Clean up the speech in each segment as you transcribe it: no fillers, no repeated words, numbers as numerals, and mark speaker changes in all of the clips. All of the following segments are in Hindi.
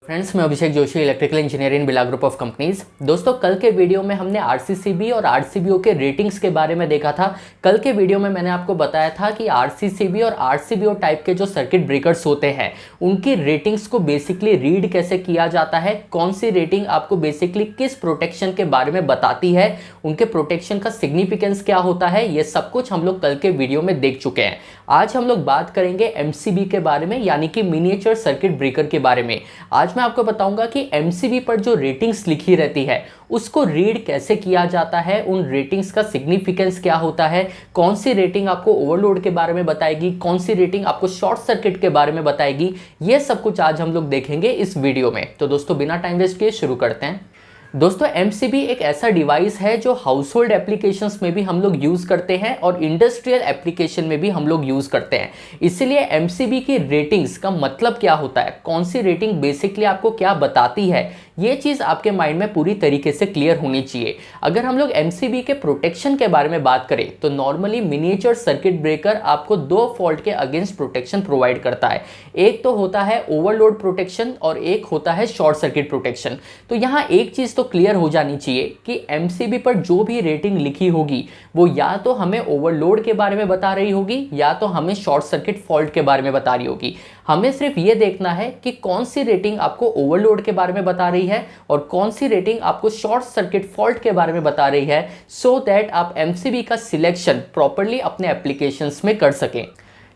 Speaker 1: फ्रेंड्स, मैं अभिषेक जोशी, इलेक्ट्रिकल इंजीनियर इन बिला ग्रुप ऑफ कंपनीज। दोस्तों, कल के वीडियो में हमने आरसीसीबी और आरसीबीओ के रेटिंग्स के बारे में देखा था। कल के वीडियो में मैंने आपको बताया था कि आरसीसीबी और आरसीबीओ टाइप के जो सर्किट ब्रेकर्स होते हैं उनकी रेटिंग्स को बेसिकली रीड कैसे किया जाता है, कौन सी रेटिंग आपको बेसिकली किस प्रोटेक्शन के बारे में बताती है, उनके प्रोटेक्शन का सिग्निफिकेंस क्या होता है, ये सब कुछ हम लोग कल के वीडियो में देख चुके हैं। आज हम लोग बात करेंगे एमसीबी के बारे में, यानी कि मिनिएचर सर्किट ब्रेकर के बारे में। आज मैं आपको बताऊंगा कि एमसीबी पर जो रेटिंग्स लिखी रहती है उसको रीड कैसे किया जाता है, उन रेटिंग्स का सिग्निफिकेंस क्या होता है, कौन सी रेटिंग आपको ओवरलोड के बारे में बताएगी, कौन सी रेटिंग आपको शॉर्ट सर्किट के बारे में बताएगी। ये सब कुछ आज हम लोग देखेंगे इस वीडियो में। तो दोस्तों, बिना टाइम वेस्ट किए शुरू करते हैं। दोस्तों, एमसीबी एक ऐसा डिवाइस है जो हाउस होल्ड एप्लीकेशंस में भी हम लोग यूज़ करते हैं और इंडस्ट्रियल एप्लीकेशन में भी हम लोग यूज़ करते हैं। इसीलिए एमसीबी की रेटिंग्स का मतलब क्या होता है, कौन सी रेटिंग बेसिकली आपको क्या बताती है, ये चीज़ आपके माइंड में पूरी तरीके से क्लियर होनी चाहिए। अगर हम लोग एमसीबी के प्रोटेक्शन के बारे में बात करें तो नॉर्मली मिनिएचर सर्किट ब्रेकर आपको दो फॉल्ट के अगेंस्ट प्रोटेक्शन प्रोवाइड करता है। एक तो होता है ओवरलोड प्रोटेक्शन और एक होता है शॉर्ट सर्किट प्रोटेक्शन। तो यहाँ एक चीज़ तो क्लियर हो जानी चाहिए कि एमसीबी पर जो भी रेटिंग लिखी होगी वो या तो हमें ओवरलोड के बारे में बता रही होगी या तो हमें शॉर्ट सर्किट फॉल्ट के बारे में बता रही होगी। हमें सिर्फ ये देखना है कि कौन सी रेटिंग आपको ओवरलोड के बारे में बता रही है और कौन सी रेटिंग आपको शॉर्ट सर्किट फॉल्ट के बारे में बता रही है, सो दैट आप एमसीबी का सिलेक्शन प्रॉपर्ली अपने एप्लीकेशंस में कर सकें।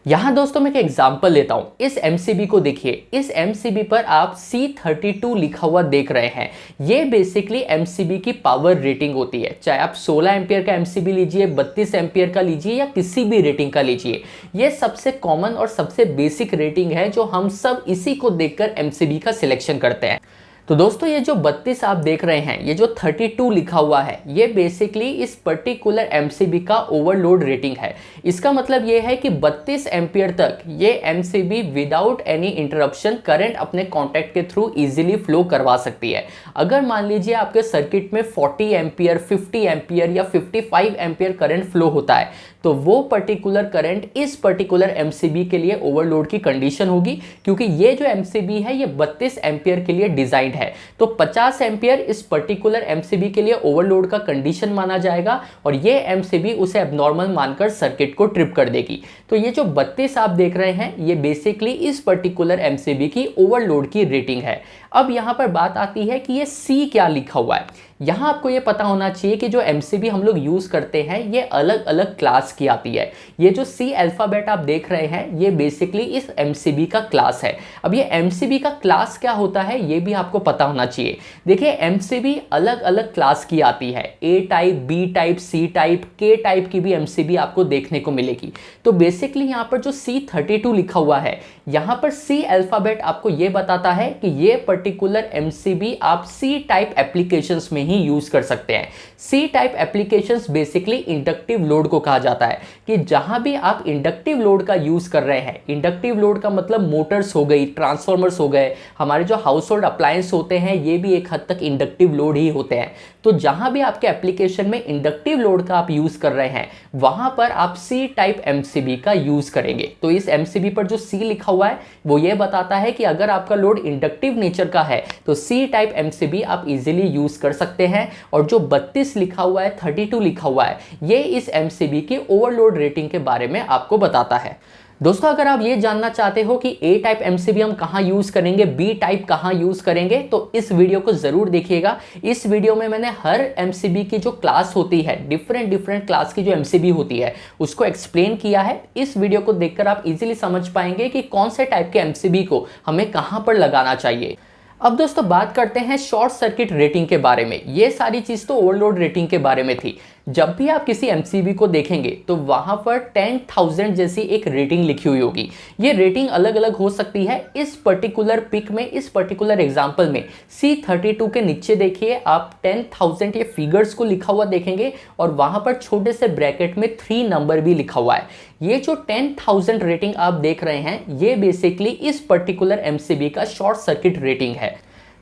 Speaker 1: यहाँ दोस्तों मैं एक एग्जांपल लेता हूँ। इस एमसीबी को देखिए, इस एमसीबी पर आप C32 लिखा हुआ देख रहे हैं। ये बेसिकली एमसीबी की पावर रेटिंग होती है। चाहे आप 16 एम्पियर का एमसीबी लीजिए, 32 एम्पियर का लीजिए या किसी भी रेटिंग का लीजिए, ये सबसे कॉमन और सबसे बेसिक रेटिंग है जो हम सब इसी को देखकर एमसीबी का सिलेक्शन करते हैं। तो दोस्तों, ये जो 32 आप देख रहे हैं, ये जो 32 लिखा हुआ है, ये बेसिकली इस पर्टिकुलर एमसीबी का ओवरलोड रेटिंग है। इसका मतलब ये है कि 32 एम्पियर तक ये MCB without any interruption current अपने कॉन्टैक्ट के थ्रू इजीली फ्लो करवा सकती है। अगर मान लीजिए आपके सर्किट में 40 एम्पियर, 50 एम्पियर या 55 एम्पियर करंट फ्लो होता है तो वो पर्टिकुलर करंट इस पर्टिकुलर एमसीबी के लिए ओवरलोड की कंडीशन होगी, क्योंकि ये जो एमसीबी है ये 32 एम्पियर के लिए डिजाइंड है। तो 50 एम्पियर इस पर्टिकुलर एमसीबी के लिए ओवरलोड का कंडीशन माना जाएगा और ये एमसीबी उसे एबनॉर्मल मानकर सर्किट को ट्रिप कर देगी। तो ये जो 32 आप देख रहे हैं ये बेसिकली इस पर्टिकुलर एमसीबी की ओवरलोड की रेटिंग है। अब यहाँ पर बात आती है कि ये सी क्या लिखा हुआ है। यहाँ आपको ये पता होना चाहिए कि जो एमसीबी हम लोग यूज़ करते हैं ये अलग अलग क्लास की आती है। ये जो सी अल्फ़ाबेट आप देख रहे हैं ये बेसिकली इस एमसीबी का क्लास है। अब ये एमसीबी का क्लास क्या होता है ये भी आपको पता होना चाहिए। देखिए, एमसीबी अलग अलग क्लास की आती है। A type, B type, C type, K type की भी एमसीबी आपको देखने को मिलेगी। तो बेसिकली यहाँ पर जो C32 लिखा हुआ है, यहाँ पर सी अल्फ़ाबेट आपको ये बताता है कि ये पर्टिकुलर एमसीबी आप सी टाइप एप्लीकेशंस में ही यूज कर सकते हैं। C type applications basically inductive load को कहा जाता है कि जहां भी आप इंडक्टिव लोड का यूज कर रहे हैं, इंडक्टिव लोड का मतलब मोटर्स हो गई, ट्रांसफॉर्मर्स हो गए, हमारे जो हाउस होल्ड अप्लायंस होते हैं ये भी एक हद तक इंडक्टिव लोड ही होते हैं। तो जहां भी आपके एप्लीकेशन में इंडक्टिव लोड का आप यूज कर रहे हैं वहां पर आप सी टाइप एमसीबी का यूज करेंगे। तो इस एमसीबी पर जो सी लिखा हुआ है वो ये बताता है कि अगर आपका लोड इंडक्टिव नेचर का है तो सी टाइप एमसीबी आप इजीली यूज कर सकते हैं। और जो 32 लिखा हुआ है, 32 लिखा हुआ है, ये इस एमसीबी की ओवरलोड रेटिंग के बारे में आपको बताता है। दोस्तों, अगर आप ये जानना चाहते हो कि ए टाइप एमसीबी हम कहाँ यूज़ करेंगे, बी टाइप कहाँ यूज़ करेंगे, तो इस वीडियो को ज़रूर देखिएगा। इस वीडियो में मैंने हर एमसीबी की जो क्लास होती है, डिफरेंट क्लास की जो एमसीबी होती है उसको एक्सप्लेन किया है। इस वीडियो को देखकर आप इजीली समझ पाएंगे कि कौन से टाइप के एमसीबी को हमें कहाँ पर लगाना चाहिए। अब दोस्तों बात करते हैं शॉर्ट सर्किट रेटिंग के बारे में। ये सारी चीज़ तो ओवरलोड रेटिंग के बारे में थी। जब भी आप किसी एमसीबी को देखेंगे तो वहां पर 10,000 जैसी एक रेटिंग लिखी हुई होगी। ये रेटिंग अलग अलग हो सकती है। इस पर्टिकुलर पिक में, इस पर्टिकुलर एग्जांपल में C32 के नीचे देखिए आप 10,000 ये फिगर्स को लिखा हुआ देखेंगे और वहां पर छोटे से ब्रैकेट में 3 नंबर भी लिखा हुआ है। ये जो 10,000 रेटिंग आप देख रहे हैं ये बेसिकली इस पर्टिकुलर एमसीबी का शॉर्ट सर्किट रेटिंग है।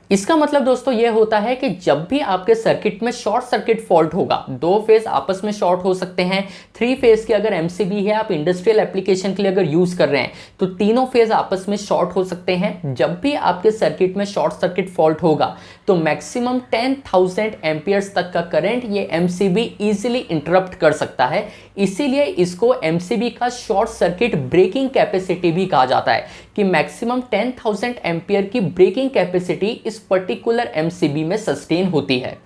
Speaker 1: इसका मतलब दोस्तों ये होता है कि जब भी आपके सर्किट में शॉर्ट सर्किट फॉल्ट होगा, दो फेज आपस में शॉर्ट हो सकते हैं, थ्री फेज की अगर एमसीबी है, आप इंडस्ट्रियल एप्लीकेशन के लिए अगर यूज कर रहे हैं तो तीनों फेज आपस में शॉर्ट हो सकते हैं। जब भी आपके सर्किट में शॉर्ट सर्किट फॉल्ट होगा तो मैक्सिमम 10,000 एम्पियर्स तक का करंट ये एमसीबी इजीली इंटरप्ट कर सकता है। इसीलिए इसको एमसीबी का शॉर्ट सर्किट ब्रेकिंग कैपेसिटी भी कहा जाता है कि मैक्सिमम 10,000 एम्पियर की ब्रेकिंग कैपेसिटी इस पर्टिकुलर एमसीबी में सस्टेन होती है।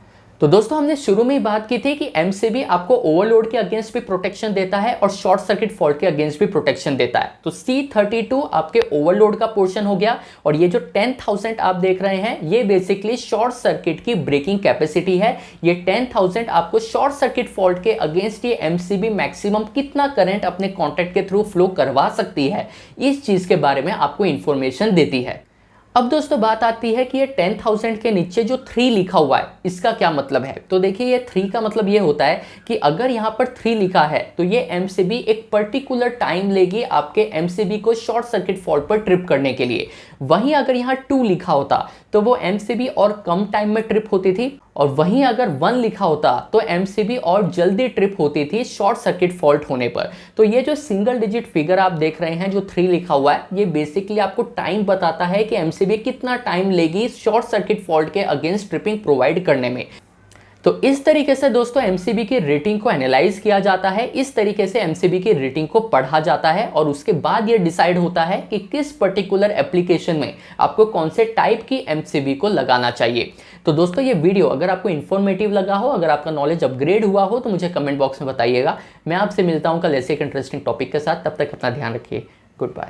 Speaker 1: तो दोस्तों हमने शुरू में ही बात की थी कि एमसीबी आपको ओवरलोड के अगेंस्ट भी प्रोटेक्शन देता है और शॉर्ट सर्किट फॉल्ट के अगेंस्ट भी प्रोटेक्शन देता है। तो C32 आपके ओवरलोड का पोर्शन हो गया और ये जो 10,000 आप देख रहे हैं ये बेसिकली शॉर्ट सर्किट की ब्रेकिंग कैपेसिटी है। ये 10,000 आपको शॉर्ट सर्किट फॉल्ट के अगेंस्ट ये एमसीबी मैक्सिमम कितना करंट अपने कॉन्टैक्ट के थ्रू फ्लो करवा सकती है, इस चीज के बारे में आपको इंफॉर्मेशन देती है। अब दोस्तों बात आती है कि ये 10,000 के नीचे जो 3 लिखा हुआ है इसका क्या मतलब है। तो देखिए ये 3 का मतलब ये होता है कि अगर यहाँ पर 3 लिखा है तो ये एमसीबी एक पर्टिकुलर टाइम लेगी आपके एमसीबी को शॉर्ट सर्किट फॉल्ट पर ट्रिप करने के लिए। वहीं अगर यहाँ 2 लिखा होता तो वो एमसीबी और कम टाइम में ट्रिप होती थी, और वहीं अगर 1 लिखा होता तो एमसीबी और जल्दी ट्रिप होती थी शॉर्ट सर्किट फॉल्ट होने पर। तो ये जो सिंगल डिजिट फिगर आप देख रहे हैं जो 3 लिखा हुआ है ये बेसिकली आपको टाइम बताता है कि एमसीबी कितना टाइम लेगी शॉर्ट सर्किट फॉल्ट के अगेंस्ट ट्रिपिंग प्रोवाइड करने में। तो इस तरीके से दोस्तों एमसीबी की रेटिंग को एनालाइज किया जाता है, इस तरीके से एमसीबी की रेटिंग को पढ़ा जाता है और उसके बाद ये डिसाइड होता है कि किस पर्टिकुलर एप्लीकेशन में आपको कौन से टाइप की एमसीबी को लगाना चाहिए। तो दोस्तों ये वीडियो अगर आपको इन्फॉर्मेटिव लगा हो, अगर आपका नॉलेज अपग्रेड हुआ हो तो मुझे कमेंट बॉक्स में बताइएगा। मैं आपसे मिलता हूँ कल ऐसे एक इंटरेस्टिंग टॉपिक के साथ, तब तक अपना ध्यान रखिए। Good bye.